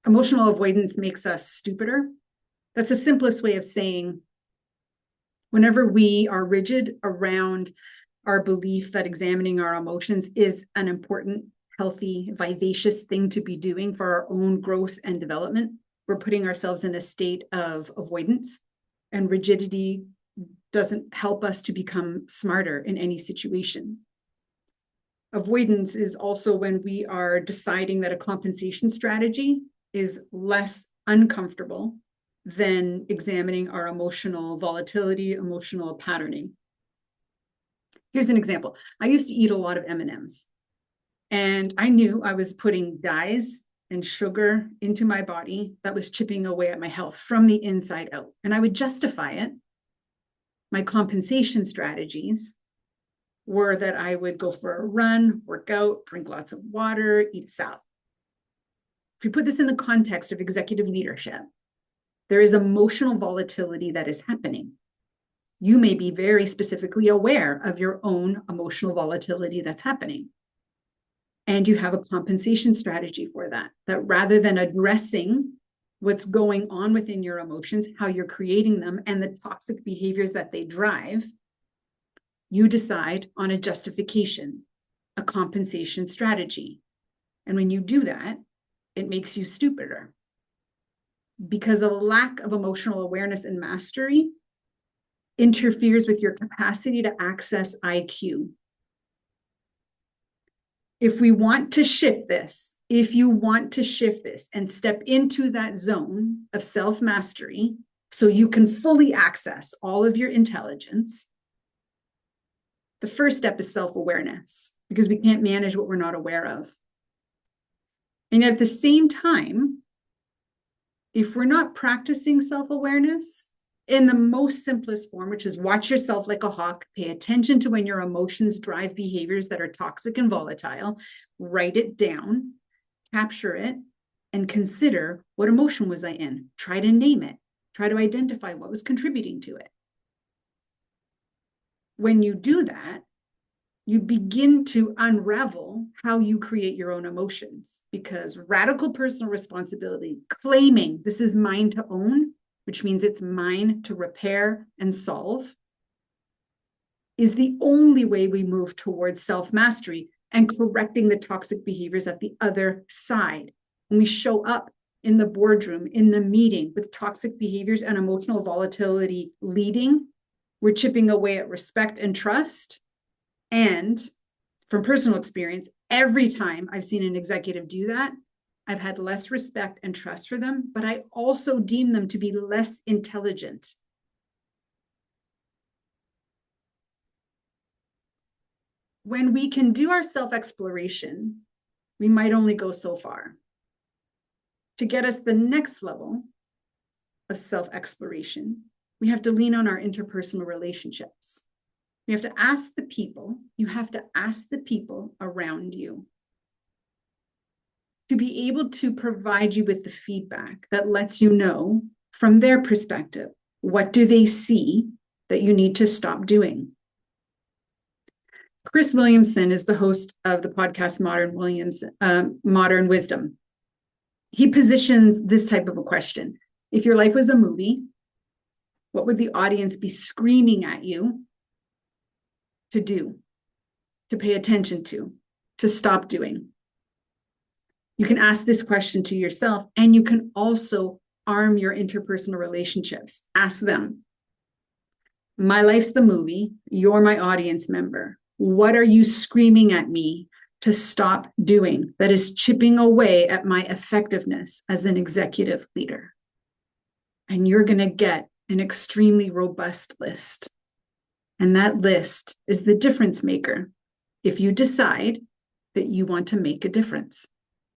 Emotional avoidance makes us stupider. That's the simplest way of saying whenever we are rigid around our belief that examining our emotions is an important, healthy, vivacious thing to be doing for our own growth and development, we're putting ourselves in a state of avoidance, and rigidity doesn't help us to become smarter in any situation. Avoidance is also when we are deciding that a compensation strategy is less uncomfortable than examining our emotional volatility, emotional patterning. Here's an example. I used to eat a lot of M&Ms, and I knew I was putting dyes and sugar into my body that was chipping away at my health from the inside out. And I would justify it. My compensation strategies were that I would go for a run, work out, drink lots of water, eat a salad. If you put this in the context of executive leadership, there is emotional volatility that is happening. You may be very specifically aware of your own emotional volatility that's happening. And you have a compensation strategy for that, that rather than addressing what's going on within your emotions, how you're creating them, and the toxic behaviors that they drive, you decide on a justification, a compensation strategy. And when you do that, it makes you stupider because a lack of emotional awareness and mastery interferes with your capacity to access IQ. If we want to shift this, if you want to shift this and step into that zone of self-mastery so you can fully access all of your intelligence, the first step is self-awareness, because we can't manage what we're not aware of. And at the same time, if we're not practicing self-awareness in the most simplest form, which is watch yourself like a hawk, pay attention to when your emotions drive behaviors that are toxic and volatile, write it down, capture it, and consider what emotion was I in? Try to name it. Try to identify what was contributing to it. When you do that, you begin to unravel how you create your own emotions, because radical personal responsibility, claiming this is mine to own, which means it's mine to repair and solve, is the only way we move towards self-mastery and correcting the toxic behaviors at the other side. When we show up in the boardroom, in the meeting with toxic behaviors and emotional volatility leading, we're chipping away at respect and trust. And from personal experience, every time I've seen an executive do that, I've had less respect and trust for them, but I also deem them to be less intelligent. When we can do our self-exploration, we might only go so far. To get us the next level of self-exploration, we have to lean on our interpersonal relationships. You have to ask the people, around you to be able to provide you with the feedback that lets you know from their perspective, what do they see that you need to stop doing? Chris Williamson is the host of the podcast Modern Wisdom. He positions this type of a question. If your life was a movie, what would the audience be screaming at you to do, to pay attention to stop doing? You can ask this question to yourself, and you can also arm your interpersonal relationships. Ask them, my life's the movie, you're my audience member. What are you screaming at me to stop doing that is chipping away at my effectiveness as an executive leader? And you're going to get an extremely robust list. And that list is the difference maker if you decide that you want to make a difference.